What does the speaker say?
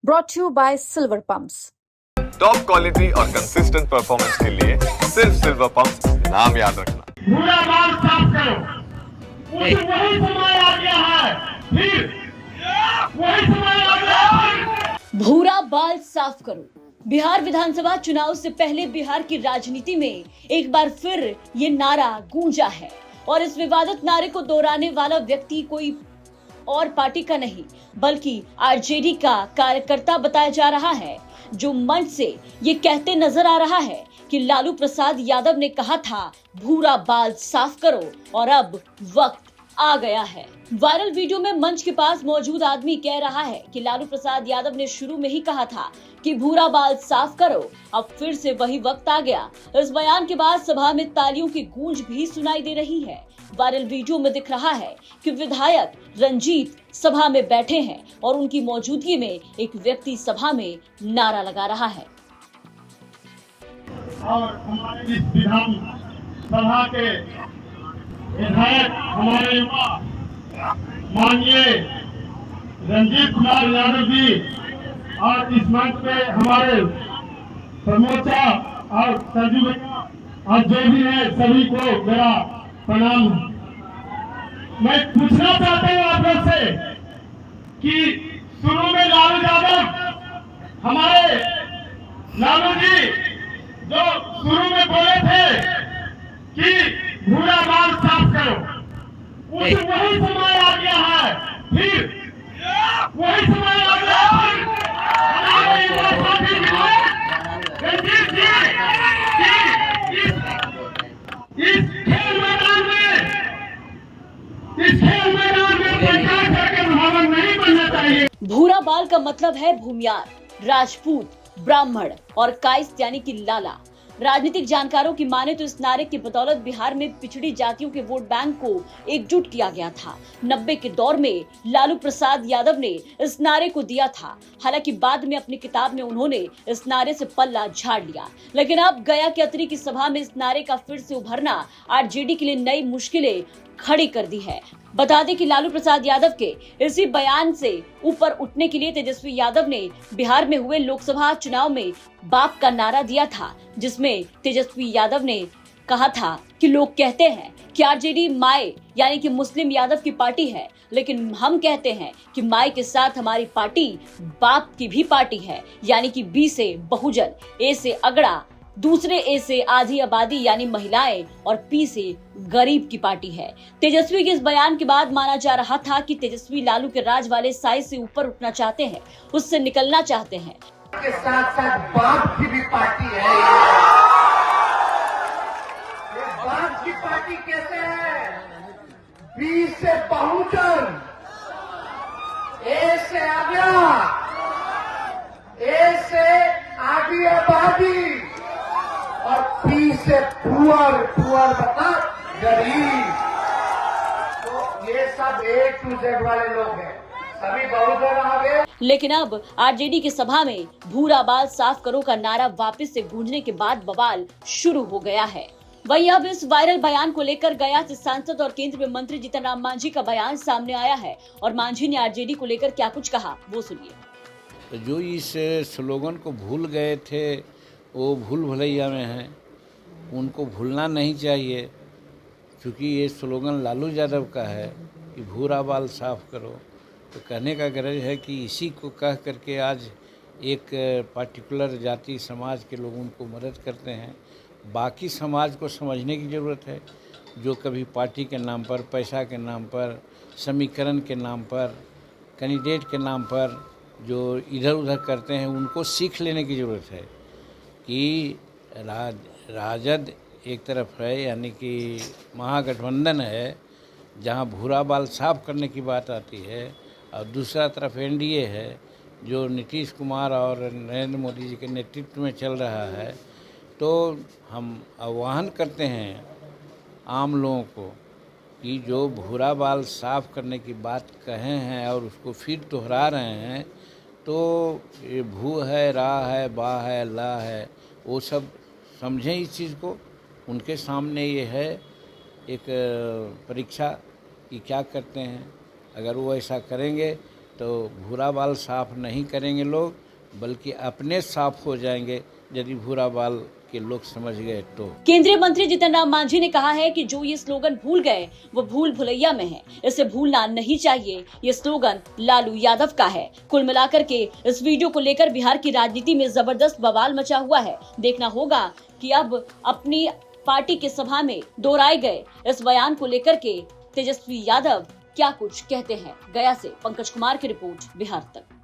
brought to you by Silver Pumps. Top quality और consistent performance के लिए सिर्फ सिल्वर पंप नाम याद रखना। भूरा बाल साफ करो, वही समय आ गया है, फिर वही समय आ गया है। भूरा बाल साफ करो। बिहार विधानसभा चुनाव से पहले बिहार की राजनीति में एक बार फिर ये नारा गूंजा है और इस विवादित नारे को दोहराने वाला व्यक्ति कोई और पार्टी का नहीं बल्कि आरजेडी का कार्यकर्ता बताया जा रहा है, जो मंच से ये कहते नजर आ रहा है कि लालू प्रसाद यादव ने कहा था भूरा बाल साफ करो और अब वक्त आ गया है। वायरल वीडियो में मंच के पास मौजूद आदमी कह रहा है कि लालू प्रसाद यादव ने शुरू में ही कहा था कि भूरा बाल साफ करो, अब फिर से वही वक्त आ गया। इस बयान के बाद सभा में तालियों की गूंज भी सुनाई दे रही है। वायरल वीडियो में दिख रहा है कि विधायक रंजीत सभा में बैठे हैं और उनकी मौजूदगी में एक व्यक्ति सभा में नारा लगा रहा है। और हमारे इस विधान सभा के विधायक हमारे युवा माननीय रंजीत कुमार यादव जी और इस मंच पे हमारे प्रमोचा और सरजू भैया और जो भी है सभी को मेरा प्रणाम। मैं पूछना चाहता हूँ आप लोग से कि शुरू में लालू यादव हमारे लालू जी जो शुरू में बोले थे कि भूरा बाल साफ करो, वही समय आ गया है, फिर वही समय आ गया है। हमारे युवा साथी रंजीत जी इस खेल मैदान में प्रचार करके भ्रमण नहीं बनना चाहिए। भूरा बाल का मतलब है भूमियार, राजपूत, ब्राह्मण और कायस्थ यानी कि लाला। राजनीतिक जानकारों की माने तो इस नारे की बदौलत बिहार में पिछड़ी जातियों के वोट बैंक को एकजुट किया गया था। 90 के दौर में लालू प्रसाद यादव ने इस नारे को दिया था। हालांकि बाद में अपनी किताब में उन्होंने इस नारे से पल्ला झाड़ लिया, लेकिन अब गया के अतरी की सभा में इस नारे का फिर से उभरना आरजेडी के लिए नई मुश्किलें खड़ी कर दी है। बता दें कि लालू प्रसाद यादव के इसी बयान से ऊपर उठने के लिए तेजस्वी यादव ने बिहार में हुए लोकसभा चुनाव में बाप का नारा दिया था, जिसमें तेजस्वी यादव ने कहा था कि लोग कहते हैं कि आरजेडी माए यानी कि मुस्लिम यादव की पार्टी है, लेकिन हम कहते हैं कि माए के साथ हमारी पार्टी बाप की भी पार्टी है, यानी कि बी से बहुजन, ए से अगड़ा, दूसरे ए से आधी आबादी यानी महिलाएं और पी से गरीब की पार्टी है। तेजस्वी के इस बयान के बाद माना जा रहा था कि तेजस्वी लालू के राज वाले साइज से ऊपर उठना चाहते हैं, उससे निकलना चाहते हैं। के साथ साथ बाप की भी पार्टी है। ये बाप की पार्टी कैसे है? बी से बहुजन, ए से अगला, ए से आधी आबादी और पी से पुअर मतलब गरीब। तो ये सब ए टू जेड वाले लोग हैं, सभी बहुजन आ गए। लेकिन अब आरजेडी की सभा में भूरा बाल साफ करो का नारा वापस से गूंजने के बाद बवाल शुरू हो गया है। वहीं अब इस वायरल बयान को लेकर गया से सांसद और केंद्रीय मंत्री जीतन राम मांझी का बयान सामने आया है और मांझी ने आरजेडी को लेकर क्या कुछ कहा, वो सुनिए। जो इस स्लोगन को भूल गए थे वो भूल भुलैया में हैं, उनको भूलना नहीं चाहिए, क्योंकि ये स्लोगन लालू यादव का है कि भूरा बाल साफ करो। तो कहने का गरज है कि इसी को कह करके आज एक पार्टिकुलर जाति समाज के लोग उनको मदद करते हैं। बाकी समाज को समझने की ज़रूरत है, जो कभी पार्टी के नाम पर, पैसा के नाम पर, समीकरण के नाम पर, कैंडिडेट के नाम पर जो इधर उधर करते हैं, उनको सीख लेने की ज़रूरत है कि राजद एक तरफ है यानी कि महागठबंधन है जहां भूरा बाल साफ करने की बात आती है, और दूसरा तरफ एनडीए है जो नीतीश कुमार और नरेंद्र मोदी जी के नेतृत्व में चल रहा है। तो हम आह्वान करते हैं आम लोगों को कि जो भूरा बाल साफ करने की बात कहे हैं और उसको फिर दोहरा रहे हैं, तो ये भू है, रा है, बा है, ला है, वो सब समझें इस चीज़ को। उनके सामने ये है एक परीक्षा कि क्या करते हैं। अगर वो ऐसा करेंगे तो भूरा बाल साफ नहीं करेंगे लोग, बल्कि अपने साफ हो जाएंगे यदि भूरा बाल के लोग समझ गए तो। केंद्रीय मंत्री जीतन राम मांझी ने कहा है कि जो ये स्लोगन भूल गए वो भूल भुलैया में है, इसे भूलना नहीं चाहिए। ये स्लोगन लालू यादव का है। कुल मिलाकर के इस वीडियो को लेकर बिहार की राजनीति में जबरदस्त बवाल मचा हुआ है। देखना होगा कि अब अपनी पार्टी की सभा में दोहराए गए इस बयान को लेकर के तेजस्वी यादव क्या कुछ कहते हैं। गया से पंकज कुमार की रिपोर्ट, बिहार तक।